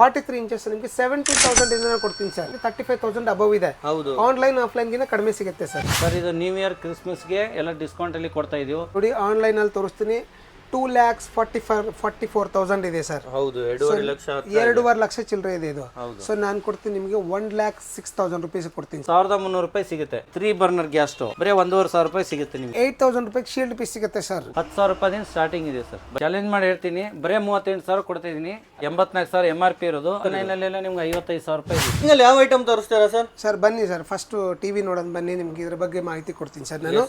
43 inches ನಿಮಗೆ 70,000 ಇಂದ ಕೊಡ್ತೀನಿ ಸರ್. 35,000 ಅಬವ್ ಇದೆ. ಆನ್ಲೈನ್ ಆಫ್ಲೈನ್ ಗಿನ ಕಡಿಮೆ ಸಿಗುತ್ತೆ ಸರ್. ಸರ್ ಇದು ನ್ಯೂ ಇಯರ್ ಕ್ರಿಸ್ಮಸ್ಗೆ ಎಲ್ಲ ಡಿಸ್ಕೌಂಟ್ ಅಲ್ಲಿ ಕೊಡ್ತಾ ಇದೀವಿ ನೋಡಿ. ಆನ್ಲೈನ್ ಅಲ್ಲಿ ತೋರಿಸ್ತೀನಿ 2,44,000 ಇದೆ ಸರ್. ಹೌದು, 2.5 ಲಕ್ಷ ಚಿಲ್ಲರೆ ಇದೆ ಇದು. ಸೊ ನಾನು ಕೊಡ್ತೀನಿ ನಿಮಗೆ 1,06,000 ರೂಪೀಸ್ ಕೊಡ್ತೀನಿ. 1,300 ರೂಪಾಯಿ ಸಿಗುತ್ತೆ. 3 ಬರ್ನರ್ ಗ್ಯಾಸ್ ಸ್ಟವ್ ಬರೀ 1,500 ರೂಪಾಯಿ ಸಿಗುತ್ತೆ ನಿಮಗೆ. 8,000 ರೂಪಾಯಿ ಶೀಲ್ಡ್ ಪೀಸ್ ಸಿಗುತ್ತೆ ಸರ್. 10,000 ರೂಪಾಯಿಂದ ಸ್ಟಾರ್ಟಿಂಗ್ ಇದೆ ಸರ್. ಚಾಲೆಂಜ್ ಮಾಡಿ ಹೇಳ್ತೀನಿ, ಬರೀ 38,000 ಕೊಡ್ತಾ ಇದೀನಿ. 84,000 MRP ಇರೋದು. ಆನ್ಲೈನಲ್ಲೆಲ್ಲ ನಿಮ್ಗೆ 55,000 ರೂಪಾಯಿ ಇದೆ. ನಿಮ್ಮಲ್ಲಿ ಯಾವ ಐಟಮ್ ತೋರಿಸ್ತೀರಾ ಸರ್? ಸರ್ ಬನ್ನಿ ಸರ್, ಫಸ್ಟ್ ಟಿವಿ ನೋಡೋಣ ಬನ್ನಿ, ನಿಮ್ಗೆ ಇದ್ರ ಬಗ್ಗೆ ಮಾಹಿತಿ ಕೊಡ್ತೀನಿ ಸರ್ ನಾನು.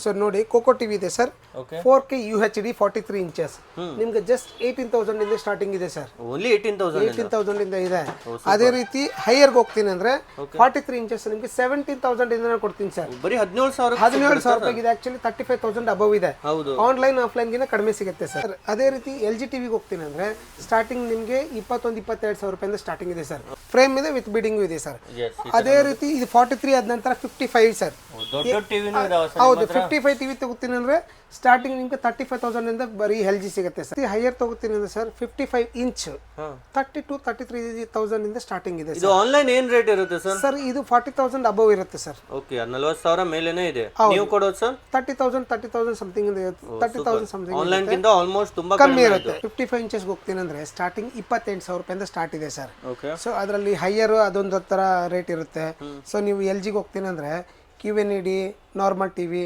ಸೊ ನೋಡಿ, ಕೋಕೋ ಟಿವಿ ಇದೆ ಸರ್. 4K UHD 43 ಇಂಚಸ್ ನಿಮ್ಗೆ ಜಸ್ಟ್ 18,000 ಇಂದ ಸ್ಟಾರ್ಟಿಂಗ್ ಇದೆ ಸರ್. ಓನ್ಲಿ 18,000 ಇಂದ ಇದೆ. ಅದೇ ರೀತಿ ಹೈಯರ್ಗೆ ಹೋಗ್ತೀನಿ ಅಂದ್ರೆ 43 ಇಂಚಸ್ ನಿಮ್ಗೆ 17,000 ಇಂದ ಕೊಡ್ತೀನಿ ಸರ್. ಬರೀ 17,000 ರೂಪಾಯಿ ಇದೆ. ಆಕ್ಚುಲಿ 35,000 ಅಬವ್ ಇದೆ. ಆನ್ಲೈನ್ ಆಫ್ಲೈನ್ ಗಿನ ಕಡಿಮೆ ಸಿಗುತ್ತೆ ಸರ್. ಅದೇ ರೀತಿ LG ಟಿವಿಗೆ ಹೋಗ್ತೀನಿ ಅಂದ್ರೆ ಸ್ಟಾರ್ಟಿಂಗ್ ನಿಮ್ಗೆ 22,000 ರೂಪಾಯಿಂದ ಸ್ಟಾರ್ಟಿಂಗ್ ಇದೆ ಸರ್. ಫ್ರೇಮ್ ಇದೆ, ವಿತ್ ಬಿಡಿಂಗ್ ಇದೆ ಸರ್. ಅದೇ ರೀತಿ ಇದು 43 ಆದ ನಂತರ 55 ಸರ್. ಹೌದು, 55 ಟಿವಿ ತಗೋತೀನಿ ಅಂದ್ರೆ ಸ್ಟಾರ್ಟಿಂಗ್ ನಿಮ್ಗೆ 35,000 ಇಂದ ಬರೀ LG ಸಿಗುತ್ತೆ ಸರ್. ಹೈಯರ್ ತಗೋತೀನಿ ಅಂದ್ರೆ ಸರ್ 55 ಇಂಚ್ 33,000 ಇಂದ ಸ್ಟಾರ್ಟಿಂಗ್ ಇದೆ. ಇದು ಆನ್ಲೈನ್ ಏನ್ ರೇಟ್ ಇರುತ್ತೆ ಸರ್? ಸರ್ ಇದು 40,000 ಅಬವ್ ಇರುತ್ತೆ ಸರ್. ಓಕೆ, 40,000 ಮೇಲೇನೆ ಇದೆ. ನೀವು ಕೊಡೋದು ಸರ್ 30,000 ಸಮಥಿಂಗ್ ಇದೆ. 30,000 ಸಮಥಿಂಗ್ ಆನ್ಲೈನ್ ಗಿಂತ ಆಲ್ಮೋಸ್ಟ್ ತುಂಬಾ ಕಮ್ಮಿ ಇರುತ್ತೆ. 55 ಇಂಚಸ್ ಹೋಗ್ತೀನಿ ಅಂದ್ರೆ ಸ್ಟಾರ್ಟಿಂಗ್ 28,000 ರೂಪಾಯಿಂದ ಸ್ಟಾರ್ಟ್ ಇದೆ ಸರ್. ಸೊ ಅದರಲ್ಲಿ ಹೈಯರ್ ಅದೊಂದು ತರ ರೇಟ್ ಇರುತ್ತೆ. ಸೊ ನೀವು LGಗೆ ಹೋಗ್ತೀನಿ ಅಂದ್ರೆ QNED ನಾರ್ಮಲ್ ಟಿವಿ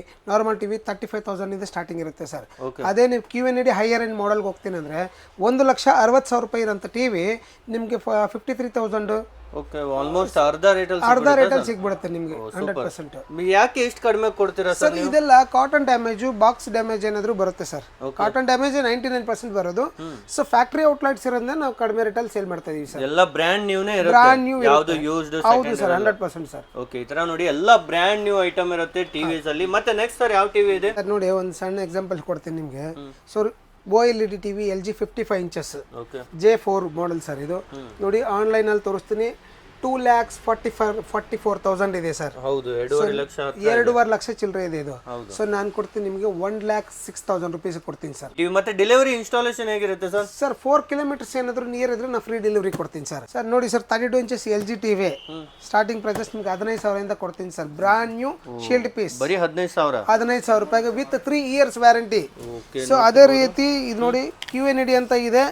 35,000 ಇಂದ ಸ್ಟಾರ್ಟಿಂಗ್ ಇರುತ್ತೆ ಸರ್. ಅದೇ ನೀವು QNED ಹೈಯರ್ ಎಂಡ್ ಮಾಡೆಲ್ಗೆ ಹೋಗ್ತೀನಿ ಅಂದ್ರೆ 1,60,000 ರೂಪಾಯಿ ಇರೋಂಥ ಟಿವಿ ನಿಮಗೆ 53,000 ಓಕೆ, ಆಲ್ಮೋಸ್ಟ್ ಅರ್ಧ ರೇಟಲ್ಲಿ ಸಿಗ್ಬಿಡುತ್ತೆ ನಿಮಗೆ 100%. ಯಾಕೆ ಎಷ್ಟು ಕಡಿಮೆ ಕೊಡ್ತೀರಾ ಸರ್? ಇದೆಲ್ಲ ಕಾಟನ್ ಡ್ಯಾಮೇಜು, ಬಾಕ್ಸ್ ಡ್ಯಾಮೇಜ್ ಏನಾದರೂ ಬರುತ್ತೆ ಸರ್. ಕಾಟನ್ ಡ್ಯಾಮೇಜ್ 99% ಬರೋದು. ಸೊ ಫ್ಯಾಕ್ಟರಿ ಔಟ್ಲೆಟ್ಸ್ ಇರೋದ್ರಿಂದ ನಾವು ಕಡಿಮೆ ರೇಟಲ್ಲಿ ಸೇಲ್ ಮಾಡ್ತಾ ಇದೀವಿ ಸರ್. ಎಲ್ಲ ಬ್ರ್ಯಾಂಡ್ ನ್ಯೂನೇ ಇರುತ್ತೆ. ಬ್ರ್ಯಾಂಡ್ ನ್ಯೂ ಯಾವುದು ಯೂಸ್ಡ್? ಹೌದು ಸರ್, 100% ಸರ್. ಓಕೆ, ಈ ತರ ನೋಡಿ ಎಲ್ಲ ಬ್ರ್ಯಾಂಡ್ ನ್ಯೂ ಐಟಮ್ ಇರುತ್ತೆ ಟಿವಿಸ್ ಅಲ್ಲಿ. ಮತ್ತೆ ನೆಕ್ಸ್ಟ್ ಸರ್ ಯಾವ ಟಿವಿ ಇದೆ ನೋಡಿ? ಒಂದು ಸಣ್ಣ ಎಕ್ಸಾಂಪಲ್ ಕೊಡ್ತೀನಿ ನಿಮಗೆ. So OLED TV LG 55 inches J4 model sir. ಇದು ನೋಡಿ, ಆನ್ಲೈನ್ ಅಲ್ಲಿ ತೋರಿಸ್ತೀನಿ 2,44,000 ಇದೆ ಸರ್. ಹೌದು, 2.5 ಲಕ್ಷ ಚಿಲ್ಲರೆ ಇದೆ ಇದು. ಸೊ ನಾನು ಕೊಡ್ತೀನಿ ನಿಮಗೆ 1,06,000 ರೂಪೀಸ್ ಕೊಡ್ತೀನಿ ಸರ್. ಮತ್ತೆ ಡೆಲಿವರಿ ಇನ್ಸ್ಟಾಲೇಷನ್ ಹೇಗಿರುತ್ತೆ ಸರ್? ಸರ್ 4 ಕಿಲೋಮೀಟರ್ಸ್ ಏನಾದ್ರು ನಿಯರ್ ಇದ್ರೆ ನಾವು ಫ್ರೀ ಡೆಲಿವರಿ ಕೊಡ್ತೀನಿ ಸರ್. ಸರ್ ನೋಡಿ sir, 32 inches LG TV starting prices ನಿಮ್ಗೆ 15,000 ಇಂದ ಕೊಡ್ತೀನಿ ಸರ್. ಬ್ರಾಂಡ್ ನ್ಯೂ ಶೀಲ್ಡ್ ಪೀಸ್ ಬರೀ 15,000 ರೂಪಾಯಿಗೆ ವಿತ್ 3 ಇಯರ್ಸ್ ವ್ಯಾರಂಟಿ. ಸೊ ಅದೇ ರೀತಿ ಇದು ನೋಡಿ, QNED ಅಂತ ಇದೆ,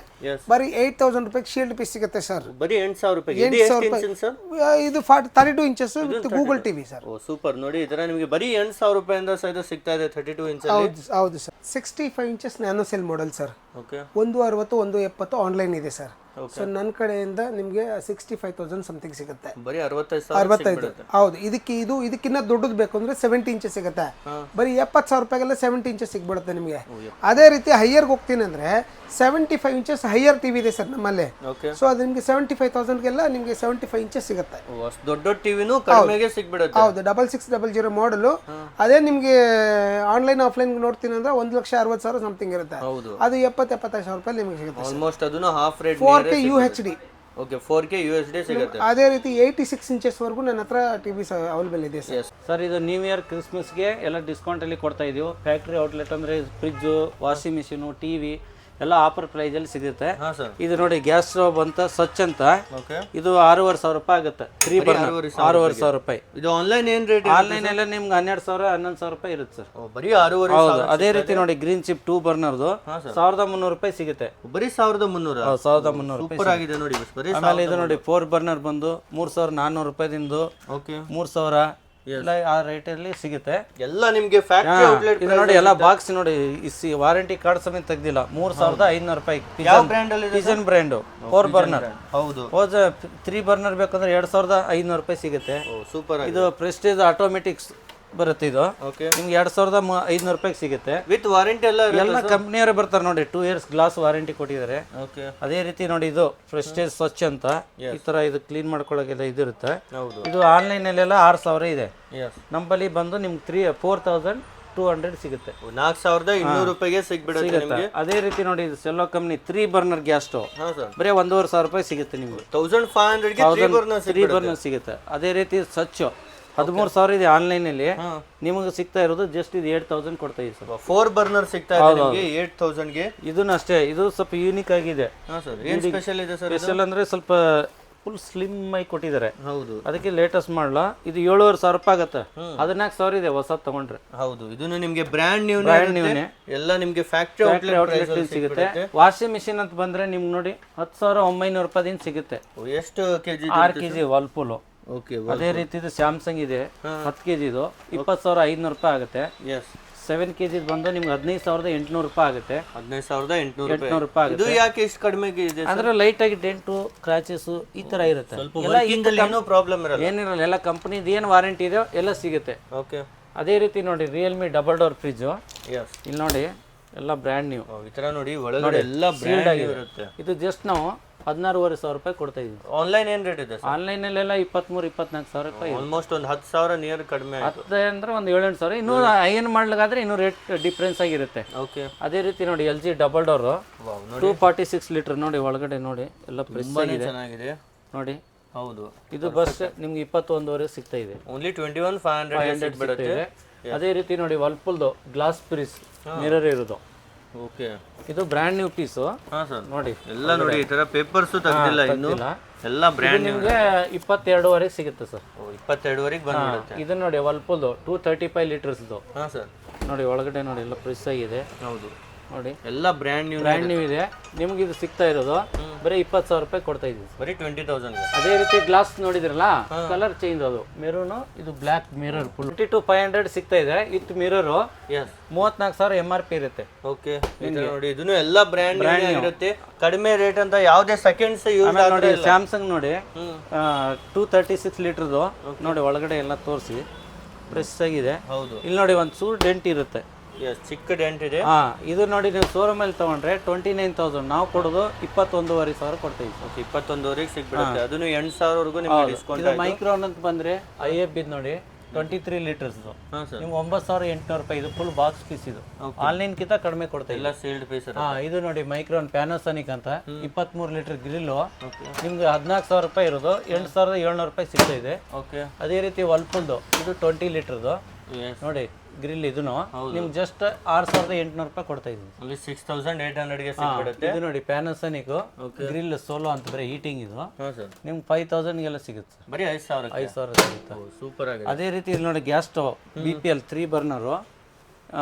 ಬರೀ 8,000 ರೂಪಾಯಿ ಶೀಲ್ಡ್ ಪೀಸ್ ಸಿಗುತ್ತೆ ಸರ್. ಬರೀ 8,000 ರೂಪಾಯಿ. ಇದು 32 inches with Google TV sir. Super. ನೋಡಿ, ಇದರ ನಿಮಗೆ ಬರೀ 8,000 ರೂಪಾಯಿಂದ ಇದು ಸಿಗ್ತಾ ಇದೆ 32 ಇಂಚ್. ಹೌದು sir. 65 inches nano cell model sir. 160, 170 online ಇದೆ ಸರ್. ಸೊ ನನ್ನ ಕಡೆಯಿಂದ ನಿಮಗೆ 65,000 ಸಮಥಿಂಗ್ ಸಿಗುತ್ತೆ. ಬರೀ 65,000. ಹೌದು. ಇದಕ್ಕಿಂತ ದೊಡ್ಡದು ಬೇಕು ಅಂದ್ರೆ 70 ಇಂಚಸ್ ಸಿಗುತ್ತೆ. ಬರೀ 70,000 ರೂಪಾಯಿಗೆಲ್ಲ 70 ಇಂಚಸ್ ಸಿಗ್ಬಿಡುತ್ತೆ ನಿಮಗೆ. ಅದೇ ರೀತಿ ಹೈಯರ್ಗೆ ಹೋಗ್ತೀನಿ ಅಂದ್ರೆ 75 ಇಂಚಸ್ ಹೈಯರ್ ಟಿವಿ ಇದೆ ಸರ್ ನಮ್ಮಲ್ಲಿ. ಸೊ ಅದು ನಿಮಗೆ 75,000ಗೆಲ್ಲ ನಿಮಗೆ 75 ಇಂಚಸ್ ಸಿಗುತ್ತೆ. ದೊಡ್ಡ ಟಿವಿನೂ ಕಡಿಮೆಗೆ ಸಿಗ್ಬಿಡುತ್ತೆ. ಹೌದು, 6600 ಮಾಡಲು. ಅದೇ ನಿಮಗೆ ಆನ್ಲೈನ್ ಆಫ್ಲೈನ್ ನೋಡ್ತೀನಿ ಅಂದ್ರೆ 1,60,000 ಸಮಥಿಂಗ್ ಇರುತ್ತೆ. ಅದು 70,000-75,000 ರೂಪಾಯಿ ನಿಮಗೆ ಸಿಗುತ್ತೆ. ಆಲ್ಮೋಸ್ಟ್ ಅದನ್ನು half rate. 4K UHD. Okay, 4K UHD ಸಿಗುತ್ತೆ. ಅದೇ ರೀತಿ 86 ಇಂಚಸ್ ವರೆಗೂ ನನ್ನ ಹತ್ರ ಟಿವಿಸ್ ಅವೈಲೇಬಲ್ ಇದೆ ಸರ್. ಸರ್ ಇದು ನ್ಯೂ ಇಯರ್ ಕ್ರಿಸ್ಮಸ್ಗೆ ಎಲ್ಲ ಡಿಸ್ಕೌಂಟ್ ಅಲ್ಲಿ ಕೊಡ್ತಾ ಇದೀವಿ. ಫ್ಯಾಕ್ಟರಿ ಔಟ್ಲೆಟ್ ಅಂದ್ರೆ ಫ್ರಿಜ್, ವಾಷಿಂಗ್ ಮಿಷಿನ್, ಟಿವಿ ಎಲ್ಲ ಆಫರ್ ಪ್ರೈಸ್ ಅಲ್ಲಿ ಸಿಗುತ್ತೆ. ಇದು ನೋಡಿ, ಗ್ಯಾಸ್ ಸ್ಟವ್ ಬಂತ ಸ್ವಚ್ಛ ಅಂತ. ಇದು 6,500 ರೂಪಾಯಿ ಆಗುತ್ತೆ. 3 ಬರ್ನರ್ 6,500 ರೂಪಾಯಿ. ಇದು ಆನ್ಲೈನ್ ಏನ್ ರೇಟ್? ಆನ್ಲೈನ್ ಎಲ್ಲ ನಿಮ್ಗೆ 12,000 11,000 ರೂಪಾಯಿ ಇರುತ್ತೆ ಸರ್. ಬರೀ 6,500. ಅದೇ ರೀತಿ ನೋಡಿ, ಗ್ರೀನ್ ಚಿಪ್ 2 ಬರ್ನರ್ದು 1,300 ರೂಪಾಯಿ ಸಿಗುತ್ತೆ. ಬರೀ 1,300. 1,300 ರೂಪಾಯಿ. ಸೂಪರ್ ಆಗಿದೆ ನೋಡಿ. ಆಮೇಲೆ ಇದು ನೋಡಿ, 4 ಬರ್ನರ್ ಬಂದು 3,400 ರೂಪಾಯಿದಿಂದ 3,000 ಎಲ್ಲ ಆ ರೇಟ್ ಅಲ್ಲಿ ಸಿಗುತ್ತೆ. ಎಲ್ಲ ನಿಮಗೆ ಫ್ಯಾಕ್ಟರಿ ಔಟ್ಲೆಟ್. ಇದು ನೋಡಿ, ಎಲ್ಲ ಬಾಕ್ಸ್ ನೋಡಿ, ವಾರಂಟಿ ಕಾರ್ಡ್ ಸಮೇತ ತೆಗ್ದಿಲ್ಲ. 3,500 ರೂಪಾಯಿ. ಯಾವ ಬ್ರ್ಯಾಂಡ್ ಅಲ್ಲಿ? Pigeon brand 4 burner. ಹೌದು. 3 ಬರ್ನರ್ ಬೇಕಂದ್ರೆ 2,500 ರೂಪಾಯಿ ಸಿಗುತ್ತೆ. ಸೂಪರ್. ಇದು ಪ್ರೆಸ್ಟೀಜ್ ಆಟೋಮೆಟಿಕ್ಸ್ ಬರುತ್ತೆ. ಇದು ನಿಮ್ಗೆ 2,500 ರೂಪಾಯಿ ಸಿಗುತ್ತೆ. ವಿತ್ ವಾರಂಟಿ ಎಲ್ಲ ಕಂಪ್ನಿಯವರೇ ಬರ್ತಾರೆ ನೋಡಿ. 2 ಇಯರ್ಸ್ ಗ್ಲಾಸ್ ವಾರಂಟಿ ಕೊಟ್ಟಿದ್ದಾರೆ. ಅದೇ ರೀತಿ ನೋಡಿ, ಇದು ಪ್ರೆಸ್ಟೇಜ್ ಸ್ವಚ್ಛ ಅಂತ ಈ ತರ ಇದು ಕ್ಲೀನ್ ಮಾಡ್ಕೊಳ್ಳೋಕೆಲ್ಲ ಇದಿರುತ್ತೆ. ಇದು ಆನ್ಲೈನ್ ಅಲ್ಲೆಲ್ಲ 6,000 ಇದೆ. ನಮ್ಮಲ್ಲಿ ಬಂದು ನಿಮ್ಗೆ 4,200 ಸಿಗುತ್ತೆ. 4,200 ರೂಪಾಯಿಗೆ ಸಿಗುತ್ತೆ. ಅದೇ ರೀತಿ ನೋಡಿ, ಇದು cello company 3 burner gas stove ಬರೀ 1,500 ರೂಪಾಯಿ ಸಿಗುತ್ತೆ ನಿಮ್ಗೆ. 1,500 ಗೆ 3 ಬರ್ನರ್ ಸಿಗುತ್ತೆ. ಅದೇ ರೀತಿ ಸ್ವಚ್ಛ 13,000 ಇದೆ ಆನ್ಲೈನಲ್ಲಿ, ನಿಮಗೆ ಸಿಗ್ತಾ ಇರೋದು ಜಸ್ಟ್ ಇದು 8,000 ಕೊಡ್ತಾ ಇದೆ ಸರ್. 4 ಬರ್ನರ್ ಸಿಗ್ತಾ ಇದೆ ನಿಮಗೆ 8,000ಗೆ. ಇದನ್ನ ಅಷ್ಟೇ, ಇದು ಸ್ವಲ್ಪ ಯೂನಿಕ್ ಆಗಿದೆ. ಹಾ ಸರ್, ಏನ್ ಸ್ಪೆಷಲ್ ಇದೆ ಸರ್? ಸ್ಪೆಷಲ್ ಅಂದ್ರೆ ಸ್ವಲ್ಪ ಫುಲ್ ಸ್ಲಿಮ್ ಆಗಿ ಕೊಟ್ಟಿದ್ದಾರೆ. ಹೌದು, ಅದಕ್ಕೆ ಲೇಟೆಸ್ಟ್ ಮಾಡಲ. ಇದು 7,500 ರೂಪಾಯಿ ಆಗುತ್ತೆ. 14,000 ಇದೆ ಹೊಸ ತಗೊಂಡ್ರೆ. ಹೌದು, ಇದನ್ನು ನಿಮ್ಗೆ ಬ್ರ್ಯಾಂಡ್ ನ್ಯೂ ಎಲ್ಲ ನಿಮ್ಗೆ ಫ್ಯಾಕ್ಟರಿ ಔಟ್ಲೆಟ್ ಸಿಗುತ್ತೆ. ವಾಷಿಂಗ್ ಮಿಷಿನ್ ಅಂತ ಬಂದ್ರೆ ನಿಮ್ಗೆ ನೋಡಿ 10,900 ರೂಪಾಯಿದಿಂದ ಸಿಗುತ್ತೆ. ಎಷ್ಟು ಕೆಜಿ? 6 kg Whirlpool. ಓಕೆ, ಅದೇ ರೀತಿ ಇದು ಸ್ಯಾಮ್ಸಂಗ್ ಇದೆ 10 kg, ಇದು 20,500 ರೂಪಾಯಿ ಆಗುತ್ತೆ. ಎಸ್, 7 kg ಬಂದು ನಿಮ್ಗೆ 15,800 ರೂಪಾಯಿ ಆಗುತ್ತೆ. 15,800 ರೂಪಾಯಿ ಇದು ಯಾಕೆ ಇಷ್ಟು ಕಡಿಮೆ ಇದೆ? ಅಂದ್ರೆ ಲೈಟ್ ಆಗಿ ಡೆಂಟು ಕ್ರಾಚಸ್ ಈ ತರ ಇರುತ್ತೆ. ಏನೋ ಪ್ರಾಬ್ಲಮ್ ಇರಲ್ಲ, ಏನಿರಲ್ಲ. ಎಲ್ಲ ಕಂಪನಿದು ಏನು ವಾರಂಟಿ ಇದೆಯೋ ಎಲ್ಲ ಸಿಗುತ್ತೆ. ಓಕೆ. ಅದೇ ರೀತಿ ನೋಡಿ Realme double door fridge. Yes, ಇಲ್ಲಿ ನೋಡಿ ಎಲ್ಲ ಬ್ರ್ಯಾಂಡ್ ನ್ಯೂ. ಈ ತರ ನೋಡಿ ಒಳಗಡೆ ಎಲ್ಲ ಬ್ರ್ಯಾಂಡ್ ಇರುತ್ತೆ. ಇದು ಜಸ್ಟ್ ನಾವು 16,500 ರೂಪಾಯಿ ಕೊಡ್ತಾ ಇದೀವಿ. ಆನ್ಲೈನ್ ಏನ್ ರೇಟ್ ಇದೆ? ಆನ್ಲೈನ್ ಅಲ್ಲೆಲ್ಲ 23,000-24,000 ರೂಪಾಯಿ. ಆಲ್ಮೋಸ್ಟ್ ಒಂದು 10,000 ನಿಯರ್ ಕಡಿಮೆ ಆಯ್ತು. 10 ಅಂದ್ರೆ ಒಂದು 7,000. ಇನ್ನೂ ಏನು ಮಾಡ್ಲಿಕ್ಕಾದ್ರೆ ಇನ್ನೂ ರೇಟ್ ಡಿಫ್ರೆನ್ಸ್ ಆಗಿರುತ್ತೆ. ಓಕೆ. ಅದೇ ರೀತಿ ನೋಡಿ LG ಡಬಲ್ ಡೋರ್ 246 ಲೀಟರ್ ನೋಡಿ, ಒಳಗಡೆ ನೋಡಿ ಎಲ್ಲ ಪ್ರೆಸ್ ಆಗಿದೆ, ಚೆನ್ನಾಗಿದೆ ನೋಡಿ. ಹೌದು, ಇದು ಬಸ್ ನಿಮ್ಗೆ 21,500 ಸಿಗ್ತಾ ಇದೆ. ಓನ್ಲಿ 21,500 ಬಿಡುತ್ತೆ. ಅದೇ ರೀತಿ ನೋಡಿ ವರ್ಲ್ಪೂಲ್ದು ಗ್ಲಾಸ್ ಪೀಸ್ ಮಿರರ್ ಇರೋದು. ಓಕೆ, ಇದು ಬ್ರ್ಯಾಂಡ್ ನ್ಯೂ ಪೀಸು. ಹಾ ಸರ್, ನೋಡಿ ಎಲ್ಲ ನೋಡಿ ಈ ತರ ಪೇಪರ್ಸ್ ತೆಗೆದಿಲ್ಲ ಇನ್ನು, ಎಲ್ಲ ಬ್ರ್ಯಾಂಡ್ ನಿಮಗೆ 22,500 ಸಿಗುತ್ತೆ ಸರ್. 22ವರೆಗೆ ಬಂದ್ಬಿಡುತ್ತೆ. ಇದು ನೋಡಿ ವರ್ಲ್ಪೂಲ್ದು 235 ಲೀಟರ್ಸ್ದು. ಹಾ ಸರ್, ನೋಡಿ ಒಳಗಡೆ ನೋಡಿ ಎಲ್ಲ ಪ್ರೆಸ್ ಆಗಿದೆ. ಹೌದು, ನೋಡಿ ಎಲ್ಲ ಬ್ರ್ಯಾಂಡ್ ನ್ಯೂ ಇದೆ. ನಿಮ್ಗೆ ಇದು ಸಿಗ್ತಾ ಇರೋದು ಬರೀ 20,000 ರೂಪಾಯಿ ಕೊಡ್ತಾ ಇದೀವಿ, ಬರೀ 20,000. ಅದೇ ರೀತಿ ಗ್ಲಾಸ್ ನೋಡಿದ್ರಲ್ಲ, ಕಲರ್ ಚೇಂಜ್ ಅದು ಮೆರೂನ್, ಇದು ಬ್ಲಾಕ್ ಮಿರರ್ ಫುಲ್ 22,500 ಸಿಗ್ತಾ ಇದೆ. ವಿತ್ ಮಿರರ್ 34,000 MRP ಇರುತ್ತೆ. ಓಕೆ, ನೋಡಿ ಇದನ್ನು ಎಲ್ಲ ಬ್ರ್ಯಾಂಡ್ ಇರುತ್ತೆ. ಕಡಿಮೆ ರೇಟ್ ಅಂತ ಯಾವುದೇ ಸೆಕೆಂಡ್ಸ್ ಯೂಸ್ ನೋಡಿ. ಸ್ಯಾಮ್ಸಂಗ್ ನೋಡಿ 236 ಲೀಟರ್ದು ನೋಡಿ, ಒಳಗಡೆ ಎಲ್ಲ ತೋರಿಸಿ ಪ್ರೆಸ್ ಆಗಿದೆ. ಹೌದು, ಇಲ್ಲಿ ನೋಡಿ ಒಂದು ಚೂರು ಡೆಂಟ್ ಇರುತ್ತೆ. ಚಿಕ್ಕ ಡೆಂಟ್ ಇದೆ. ಇದು ನೋಡಿ ನೀವು ಶೋರೂಮ್ ಅಲ್ಲಿ ತಗೊಂಡ್ರೆ 29,000, ನಾವು ಕೊಡೋದು 21,500 ಕೊಡ್ತೀವಿ. 21,500 ಸಿಗ್ಬಿಡುತ್ತೆ. ಅದನ್ನು 8,000 ನಿಮಗೆ ಡಿಸ್ಕೌಂಟ್. ಮೈಕ್ರೋನ್ ಅಂತ ಬಂದ್ರೆ IFB ನೋಡಿ 23 ಲೀಟರ್ಸ್ ನಿಮ್ಗೆ 9,800 ರೂಪಾಯಿ. ಇದು ಫುಲ್ ಬಾಕ್ಸ್ ಪೀಸ್. ಇದು ಆನ್ಲೈನ್ ಕಿಂತ ಕಡಿಮೆ ಕೊಡ್ತಾ ಇಲ್ಲ, ಸೀಲ್ಡ್ ಪೀಸ್. ಇದು ನೋಡಿ ಮೈಕ್ರೋನ್ ಪ್ಯಾನಾಸೋನಿಕ್ ಅಂತ 23 ಲೀಟರ್ ಗ್ರಿಲ್ಲು ನಿಮ್ಗೆ 14,000 ರೂಪಾಯಿ ಇರೋದು 8,700 ರೂಪಾಯಿ ಸಿಗ್ತಾ ಇದೆ. ಓಕೆ. ಅದೇ ರೀತಿ ವರ್ಲ್ಪೂಲ್ದು ಇದು 20 ಲೀಟರ್ದು ನೋಡಿ ಗ್ರಿಲ್, ಇದನ್ನು ನಿಮ್ಗೆ ಜಸ್ಟ್ 6,800 ರೂಪಾಯಿ ಕೊಡ್ತಾ ಇದೀವಿ. ಅಲ್ಲಿ 6,800ಗೆ ಸಿಗ್ಬಿಡುತ್ತೆ. ಇದು ನೋಡಿ ಪ್ಯಾನಾಸೋನಿಕ್ ಗ್ರಿಲ್ ಸೋಲೋ ಅಂತ ಬರೀ ಹೀಟಿಂಗ್. ಇದು ನಿಮ್ಗೆ 5,000ಗೆಲ್ಲ ಸಿಗುತ್ತೆ, ಬರೀ 5,000 ಸಿಗುತ್ತೆ. ಸೂಪರ್ ಆಗಿದೆ. ಅದೇ ರೀತಿ ಇಲ್ಲಿ ನೋಡಿ ಗ್ಯಾಸ್ ಸ್ಟವ್ BPL 3 ಬರ್ನರು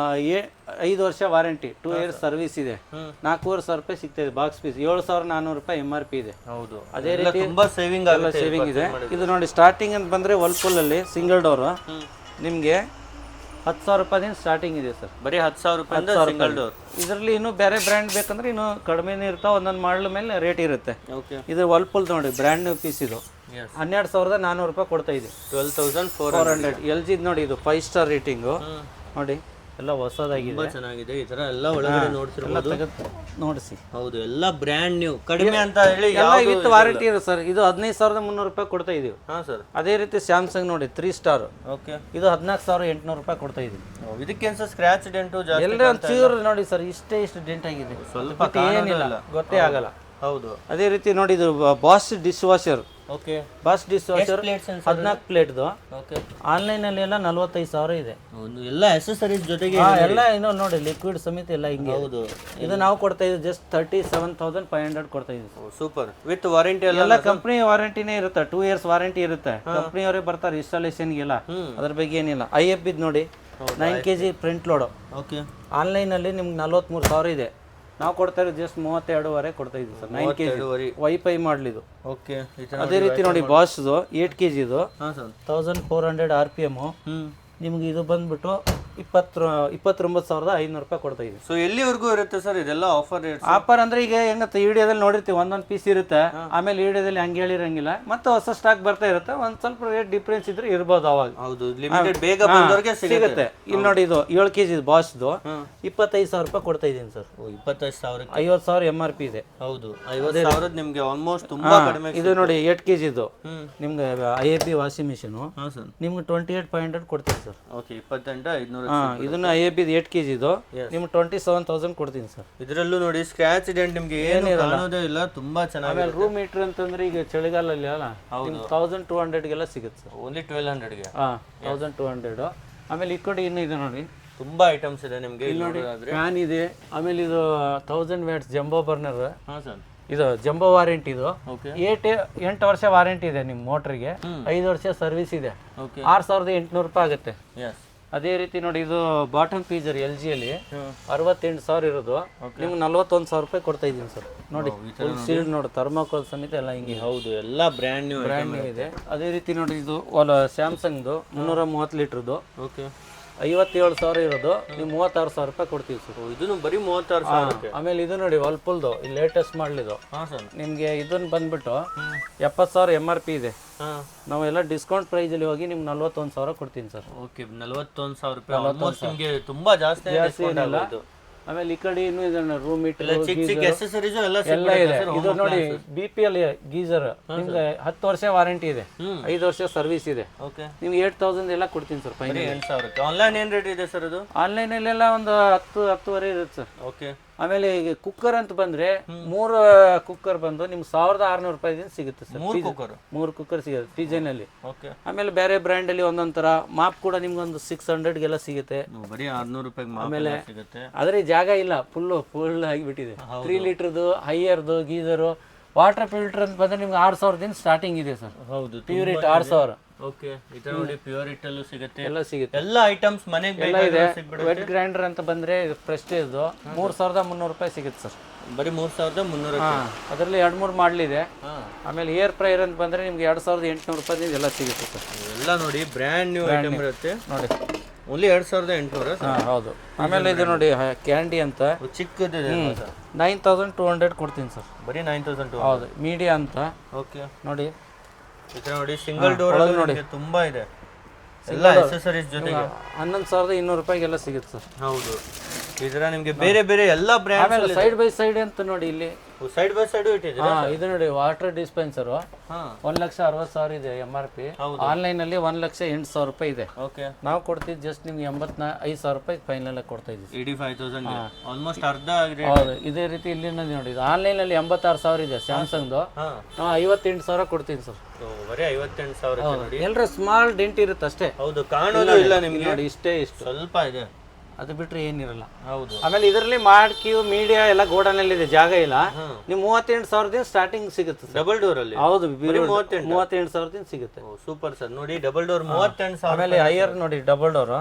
5 ವರ್ಷ ವಾರಂಟಿ, 2 ಇಯರ್ಸ್ ಸರ್ವಿಸ್ ಇದೆ, 4,500 ರೂಪಾಯಿ ಸಿಗ್ತಾ ಇದೆ. ಬಾಕ್ಸ್ ಪೀಸ್ 7,400 ರೂಪಾಯಿ MRP ಇದೆ. ಹೌದು, ಅದೇ ರೀತಿ ತುಂಬಾ ಸೇವಿಂಗ್ ಇದೆ. ಇದು ನೋಡಿ ಸ್ಟಾರ್ಟಿಂಗ್ ಅಂತ ಬಂದ್ರೆ ವರ್ಲ್ಪೂಲ್ ಅಲ್ಲಿ ಸಿಂಗಲ್ ಡೋರ್ ನಿಮ್ಗೆ 10,000 ರೂಪಾಯಿದಿಂದ ಸ್ಟಾರ್ಟಿಂಗ್ ಇದೆ ಸರ್. ಬರೀ 10,000 ರೂಪಾಯಿ ಸಿಂಗಲ್ ಡೋರ್. ಇದರಲ್ಲಿ ಇನ್ನೂ ಬೇರೆ ಬ್ರ್ಯಾಂಡ್ ಬೇಕಂದ್ರೆ ಇನ್ನೂ ಕಡಿಮೆನೇ ಇರ್ತಾವೆ, ಒಂದೊಂದು ಮಾಡಲ್ ಮೇಲೆ ರೇಟ್ ಇರುತ್ತೆ. ಇದು ವರ್ಲ್ಪೂಲ್ ನೋಡಿ ಬ್ರ್ಯಾಂಡ್ ನ್ಯೂ ಪೀಸ್. ಇದು 12,400 ರೂಪಾಯಿ ಕೊಡ್ತಾ ಇದೆ. 12,400. LG ನೋಡಿ ಇದು 5 ಸ್ಟಾರ್ ರೇಟಿಂಗು ನೋಡಿ, ಎಲ್ಲ ಹೊಸದಾಗಿದೆ, ಚೆನ್ನಾಗಿದೆ. ಈ ತರ ಎಲ್ಲ ಒಳಗಡೆ ನೋಡ್ತಿರ್ಬೋದು, ನೋಡಿಸಿ. ಹೌದು, ಎಲ್ಲ ಬ್ರ್ಯಾಂಡ್ ನ್ಯೂ. ಕಡಿಮೆ ಅಂತ ಹೇಳಿ ವಿತ್ ವಾರಂಟಿ ಇದೆ ಸರ್. ಇದು 15,300 ರೂಪಾಯಿ ಕೊಡ್ತಾ ಇದೀವಿ. ಹಾ ಸರ್. ಅದೇ ರೀತಿ ಸ್ಯಾಮ್ಸಂಗ್ ನೋಡಿ 3 ಸ್ಟಾರ್. ಓಕೆ, ಇದು 14,800 ರೂಪಾಯಿ ಕೊಡ್ತಾ ಇದೀವಿ. ಇದಕ್ಕೆ ಸ್ಕ್ರಾಚ್ ಡೆಂಟು ಜಾಸ್ತಿ ಎಲ್ಲ ಚೂರು ನೋಡಿ ಸರ್, ಇಷ್ಟು ಡೆಂಟ್ ಆಗಿದೆ, ಸ್ವಲ್ಪ ಏನಿಲ್ಲ, ಗೊತ್ತೇ ಆಗಲ್ಲ. ಹೌದು. ಅದೇ ರೀತಿ ನೋಡಿ ಇದು Bosch dish washer. Okay, Bosch dish washer 14 ಪ್ಲೇಟ್ದು. ಓಕೆ, ಆನ್ಲೈನ್ ಅಲ್ಲಿ ಎಲ್ಲ 45,000 ಇದೆ. ಎಲ್ಲ ಅಕ್ಸೆಸರೀಸ್ ಜೊತೆಗೆ ಎಲ್ಲ ಇನ್ನೂ ನೋಡಿ ಲಿಕ್ವಿಡ್ ಸಮೇತ ಎಲ್ಲ ಹಿಂಗೆ. ಹೌದು, ಇದು ನಾವು ಕೊಡ್ತಾ ಇದ್ದೀವಿ ಜಸ್ಟ್ 37,500 ಕೊಡ್ತಾ ಇದ್ದೀವಿ. ಸೂಪರ್. ವಿತ್ ವಾರಂಟಿ ಎಲ್ಲ ಕಂಪ್ನಿ ವಾರಂಟಿನೇ ಇರುತ್ತೆ, 2 ಇಯರ್ಸ್ ವಾರಂಟಿ ಇರುತ್ತೆ. ಕಂಪ್ನಿಯವರೇ ಬರ್ತಾರೆ ಇನ್ಸ್ಟಾಲೇಷನ್ಗೆಲ್ಲ, ಅದ್ರ ಬಗ್ಗೆ ಏನಿಲ್ಲ. IFB ನೋಡಿ 9 kg print load. Okay, online ಅಲ್ಲಿ ನಿಮ್ಗೆ 43,000 ಇದೆ, ನಾವು ಕೊಡ್ತಾ ಇರೋದು ಜಸ್ಟ್ 32,500 ಕೊಡ್ತಾ ಇದ್ದೀವಿ ಸರ್. 9 kg ವೈಫೈ ಮಾಡಲಿದು. ಓಕೆ. ಅದೇ ರೀತಿ ನೋಡಿ ಬಾಸ್ದು 8 kg ಇದು ಹಾಂ ಸರ್, 1,400 RPM. ನಿಮ್ಗೆ ಇದು ಬಂದ್ಬಿಟ್ಟು 29,500 ರೂಪಾಯಿ ಕೊಡ್ತಾ ಇದೀವಿ. ಸೊ ಎಲ್ಲಿವರೆಗೂ ಇರುತ್ತೆ ಸರ್ ಇದೆಲ್ಲ ಆಫರ್? ಆಫರ್ ಅಂದ್ರೆ ಈಗ ಹೆಂಗತ್ತೆ, ವಿಡಿಯೋದಲ್ಲಿ ನೋಡಿರ್ತೀವಿ ಒಂದೊಂದು ಪೀಸ್ ಇರುತ್ತೆ, ಆಮೇಲೆ ವಿಡಿಯೋದಲ್ಲಿ ಹಂಗೆ ಹೇಳಿರಂಗಿಲ್ಲ, ಮತ್ತೆ ಹೊಸ ಸ್ಟಾಕ್ ಬರ್ತಾ ಇರುತ್ತೆ, ಒಂದ್ ಸ್ವಲ್ಪ ರೇಟ್ ಡಿಫ್ರೆನ್ಸ್ ಇದ್ರೆ ಇರ್ಬೋದು ಅವಾಗ. ಹೌದು, ಲಿಮಿಟೆಡ್ ಬೇಗ ಬಂದವರಿಗೆ ಸಿಗುತ್ತೆ. ಇಲ್ಲಿ ನೋಡಿ ಇದು 7 kg ಬಾಸ್ದು 25,000 ರೂಪಾಯಿ ಕೊಡ್ತಾ ಇದೀನಿ ಸರ್. 25,000, 50,000 MRP ಇದೆ. ಹೌದು, 50,000 ನಿಮ್ಗೆ ಆಲ್ಮೋಸ್ಟ್ ತುಂಬಾ ಕಡಿಮೆ. ಇದು ನೋಡಿ 8 kg ಇದು ನಿಮ್ಗೆ IFB ವಾಷಿಂಗ್ ಮಿಷಿನ್ ಹಾಂ ಸರ್, ನಿಮ್ಗೆ 28,500 ಕೊಡ್ತೀವಿ ಸರ್. ಓಕೆ, 28,500 ಇದನ್ನ IAB 8 kg ಇದು ನಿಮ್ಗೆ 27,000 ಕೊಡ್ತೀನಿ ಸರ್. ಇದರಲ್ಲೂ ನೋಡಿ ಸ್ಕ್ರಾಚ್ ಡೆಂಟ್ ನಿಮ್ಗೆ ಏನು ಕಾಣೋದೇ ಇಲ್ಲ, ತುಂಬಾ ಚೆನ್ನಾಗಿ. ಆಮೇಲೆ ರೂಮ್ ಮೀಟರ್ ಅಂತಂದ್ರೆ ಈಗ ಚಳಿಗಾಲಲ್ಲಿ ಅಲ್ಲ 1200ಗೆಲ್ಲ ಸಿಗುತ್ತೆ ಸರ್. ಓನ್ಲಿ 1200ಗೆ. 1200. ಆಮೇಲೆ ಈ ಕಡೆ ಇನ್ನು ಇದೆ ನೋಡಿ, ತುಂಬಾ ಐಟಮ್ಸ್ ಇದೆ ನಿಮ್ಗೆ. ಇಲ್ಲಿ ನೋಡಿ ಫ್ಯಾನ್ ಇದೆ. ಆಮೇಲೆ ಇದು 1000 ವ್ಯಾಟ್ಸ್ ಜಂಬೋ ಬರ್ನರ್. ಹಾ ಸರ್, ಇದು ಜಂಬೋ ವಾರಂಟಿ. ಇದು 8 ವರ್ಷ ವಾರಂಟಿ ಇದೆ ನಿಮ್ಮ ಮೋಟ್ರಿಗೆ, 5 ವರ್ಷ ಸರ್ವಿಸ್ ಇದೆ. 6,800 ರೂಪಾಯಿ ಆಗುತ್ತೆ. ಅದೇ ರೀತಿ ನೋಡಿ ಇದು ಬಾಟಮ್ ಫೀಚರ್ LG ಅಲ್ಲಿ 68,000 ಇರೋದು ನಿಮ್ಗೆ 41,000 ರೂಪಾಯಿ ಕೊಡ್ತಾ ಇದ್ದೀನಿ ಸರ್. ನೋಡಿ ಸೀಲ್ಡ್ ನೋಡಿ, ಥರ್ಮಾಕೋಲ್ ಸಮೇತ ಎಲ್ಲ ಹಿಂಗೆ. ಹೌದು, ಎಲ್ಲ ಬ್ರ್ಯಾಂಡ್ ನ್ಯೂ ಇದೆ. ಅದೇ ರೀತಿ ನೋಡಿ ಇದು ಸ್ಯಾಮ್ಸಂಗ್ದು 330 ಲೀಟರ್ದು ಓಕೆ 57,000 ಇರೋದು ನೀವು 36,000 ರೂಪಾಯಿ ಕೊಡ್ತೀವಿ ಸರ್. ಇದನ್ನು ಬರೀ 36,000. ಆಮೇಲೆ ಇದು ನೋಡಿ ವರ್ಲ್ಪೂಲ್ದು ಲೇಟೆಸ್ಟ್ ಮಾಡಲಿದು ನಿಮಗೆ ಇದನ್ನ ಬಂದ್ಬಿಟ್ಟು 70,000 MRP ಇದೆ. ನಾವು ಎಲ್ಲ ಡಿಸ್ಕೌಂಟ್ ಪ್ರೈಸಲ್ಲಿ ಹೋಗಿ ನಿಮ್ಗೆ 41,000 ಕೊಡ್ತೀನಿ ಸರ್. ಓಕೆ 41,000 ರೂಪಾಯಿ. ಆಲ್ಮೋಸ್ಟ್ ನಿಮಗೆ ತುಂಬಾ ಜಾಸ್ತಿ ಏನಿಲ್ಲ. ಆಮೇಲೆ ಈ ಕಡೆ ಇನ್ನೂ ಇದೆ ರೂಮ್ ಮೀಟರ್, ಚಿಕ್ಕ ಚಿಕ್ಕ accessories ಎಲ್ಲ ಎಲ್ಲ ಇದೆ. ಇದು ನೋಡಿ BPL ಗೀಸರ್ ನಿಮ್ಗೆ 10 ವರ್ಷ ವಾರಂಟಿ ಇದೆ, 5 ವರ್ಷ ಸರ್ವಿಸ್ ಇದೆ. ಓಕೆ ನಿಮ್ಗೆ 8,000 ಎಲ್ಲ ಕೊಡ್ತೀನಿ ಸರ್. ಫೈನಲ್ 8,000. ಆನ್ಲೈನ್ ಏನ್ ರೇಟ್ ಇದೆ ಸರ್ ಅದು? ಆನ್ಲೈನಲ್ಲೆಲ್ಲ ಒಂದು 10-10.5 ಇರುತ್ತೆ ಸರ್. ಓಕೆ. ಆಮೇಲೆ ಈಗ ಕುಕ್ಕರ್ ಅಂತ ಬಂದ್ರೆ 3 ಕುಕ್ಕರ್ ಬಂದು ನಿಮ್ಗೆ 1,600 ರೂಪಾಯಿ ಸಿಗುತ್ತೆ ಸರ್. 3 ಕುಕ್ಕರ್ ಸಿಗುತ್ತೆ ಡಿಸೈನ್ ಅಲ್ಲಿ. ಓಕೆ. ಆಮೇಲೆ ಬೇರೆ ಬ್ರ್ಯಾಂಡ್ ಅಲ್ಲಿ ಒಂದೊಂದ್ ತರ ಮಾಪ್ ಕೂಡ ನಿಮ್ಗೆ ಒಂದು 600ಗೆಲ್ಲ ಸಿಗುತ್ತೆ. ಬರೀ 600 ರೂಪಾಯಿ ಆಮೇಲೆ ಸಿಗುತ್ತೆ. ಆದ್ರೆ ಜಾಗ ಇಲ್ಲ, ಫುಲ್ ಆಗಿಬಿಟ್ಟಿದೆ. 3 ಲೀಟರ್ದು ಹೈಯರ್ದು ಗೀಸರು ವಾಟರ್ ಫಿಲ್ಟರ್ ಅಂತ ಬಂದ್ರೆ ನಿಮ್ಗೆ 6,000ದಿಂದ ಸ್ಟಾರ್ಟಿಂಗ್ ಇದೆ ಸರ್. ಹೌದು, ಪ್ಯೂರಿಟ್ 6,000. ಓಕೆ. ಇದು ನೋಡಿ ಪ್ಯೂರಿಟ್ ಅಲ್ಲೂ ಸಿಗುತ್ತೆ, ಎಲ್ಲ ಸಿಗುತ್ತೆ. ಎಲ್ಲ ಐಟಮ್ಸ್ ಮನೆಗೆ ಎಲ್ಲ ಇದೆ. ವೆಟ್ ಗ್ರೈಂಡರ್ ಅಂತ ಬಂದ್ರೆ ಪ್ರೆಸ್ಟೇಜ್ 3,300 ರೂಪಾಯಿ ಸಿಗುತ್ತೆ ಸರ್. ಬರೀ 3,300. ಅದರಲ್ಲಿ 2-3 ಮಾಡಲಿದೆ. ಆಮೇಲೆ ಏರ್ ಫ್ರೈಯರ್ ಅಂತ ಬಂದ್ರೆ ನಿಮ್ಗೆ 2,800 ರೂಪಾಯಿ ಎಲ್ಲ ಸಿಗುತ್ತೆ ಸರ್. ಎಲ್ಲ ನೋಡಿ ಬ್ರ್ಯಾಂಡ್ ನ್ಯೂ ಐಟಮ್ ಇರುತ್ತೆ ನೋಡಿ. ಓನ್ಲಿ 2,800. ಹೌದು. ಆಮೇಲೆ ಇದು ನೋಡಿ ಕ್ಯಾಂಡಿ ಅಂತ ಚಿಕ್ಕದಿದೆ, 9,200 ಕೊಡ್ತೀನಿ ಸರ್. ಬರೀ 9,200. ಹೌದು. ಮೀಡಿಯಾ ಅಂತ ಓಕೆ ನೋಡಿ, ನೋಡಿ ಸಿಂಗಲ್ ಡೋರ್ ನೋಡಿ ತುಂಬಾ ಇದೆ. ಎಲ್ಲ accessories ಜೊತೆಗೆ 11,200 ರೂಪಾಯಿಗೆಲ್ಲ ಸಿಗುತ್ತೆ ಸರ್. ಹೌದು. ಇದರ ನಿಮಗೆ ಬೇರೆ ಬೇರೆ ಎಲ್ಲ ಬ್ರ್ಯಾಂಡ್. ಆಮೇಲೆ ಸೈಡ್ ಬೈ ಸೈಡ್ ಅಂತ ನೋಡಿ ಇಲ್ಲಿ ಸೈಡ್ ಬೈ ಸೈಡ್ ಇಟ್ಟಿದ್ದೀರಾ? ಇದು ನೋಡಿ ವಾಟರ್ ಡಿಸ್ಪೆನ್ಸರ್ 1,60,000 ಇದೆ MRP. ಆನ್ಲೈನ್ ಅಲ್ಲಿ 1,08,000 ರೂಪಾಯಿ ಇದೆ. ಓಕೆ. ನಾವು ಕೊಡ್ತೀವಿ ಜಸ್ಟ್ ನಿಮ್ಗೆ 85,000 ರೂಪಾಯಿ ಫೈನಲ್ ಕೊಡ್ತಾ ಇದ್ದೀವಿ. 85,000 ಆಲ್ಮೋಸ್ಟ್ ಅರ್ಧ. ಹೌದು. ಇದೇ ರೀತಿ ಇಲ್ಲಿ ನೋಡಿ ಆನ್ಲೈನ್ ಅಲ್ಲಿ 86,000 ಇದೆ ಸ್ಯಾಮ್ಸಂಗ್ದು. ನಾವು 58,000 ಕೊಡ್ತೀನಿ ಸರ್. ಬರೀ 58,000 ನೋಡಿ. ಎಲ್ಲರ ಸ್ಮಾಲ್ ಡೆಂಟ್ ಇರುತ್ತೆ ಅಷ್ಟೇ. ಹೌದು, ಕಾಣೋದು ಇಲ್ಲ ನಿಮ್ಗೆ ನೋಡಿ, ಇಷ್ಟೇ ಸ್ವಲ್ಪ ಇದೆ, ಅದು ಬಿಟ್ರೆ ಏನಿರಲ್ಲ. ಹೌದು. ಆಮೇಲೆ ಇದರಲ್ಲಿ ಮಾಡ್ಕ್ಯೂ ಮೀಡಿಯಾ ಎಲ್ಲ ಗೋಡನಲ್ಲಿ ಇದೆ, ಜಾಗ ಇಲ್ಲ. ನೀವು 38,000ದಿಂದ ಸ್ಟಾರ್ಟಿಂಗ್ ಸಿಗುತ್ತೆ ಡಬಲ್ ಡೋರ್ ಅಲ್ಲಿ. ಹೌದು, 38,000ದಿಂದ ಸಿಗುತ್ತೆ. Super sir. ನೋಡಿ ಡಬಲ್ ಡೋರ್ 38,000. ಆಮೇಲೆ ಹೈಯರ್ ನೋಡಿ ಡಬಲ್ ಡೋರ್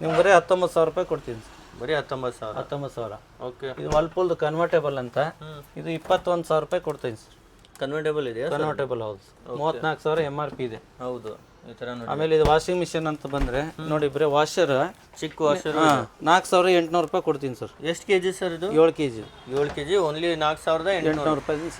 ನಿಮ್ಗೆ ಬರೀ 19,000 ರೂಪಾಯಿ ಕೊಡ್ತೀನಿ. ಬರೀ 19,000. 19,000. ಓಕೆ. ಇದು ವರ್ಲ್ಪೂಲ್ದು ಕನ್ವರ್ಟೇಬಲ್ ಅಂತ, ಇದು 21,000 ರೂಪಾಯಿ ಕೊಡ್ತೀನಿ ಸರ್. ಕನ್ವರ್ಟೇಬಲ್ ಇದೆಯಾ? ಕನ್ವರ್ಟೇಬಲ್ ಹೌದು. 34,000 MRP ಇದೆ. ಹೌದು, ಈ ತರ ನೋಡಿ. ಆಮೇಲೆ ಇದು ವಾಷಿಂಗ್ ಮಿಷಿನ್ ಅಂತ ಬಂದ್ರೆ ನೋಡಿ ಬರೀ ವಾಷರ್, ಚಿಕ್ಕ ವಾಷರ್ 4,800 ರೂಪಾಯಿ ಕೊಡ್ತೀನಿ ಸರ್. ಎಷ್ಟು ಕೆಜಿ ಸರ್ ಇದು? 7 kg. 7 kg ಓನ್ಲಿ 4,800 ರೂಪಾಯಿ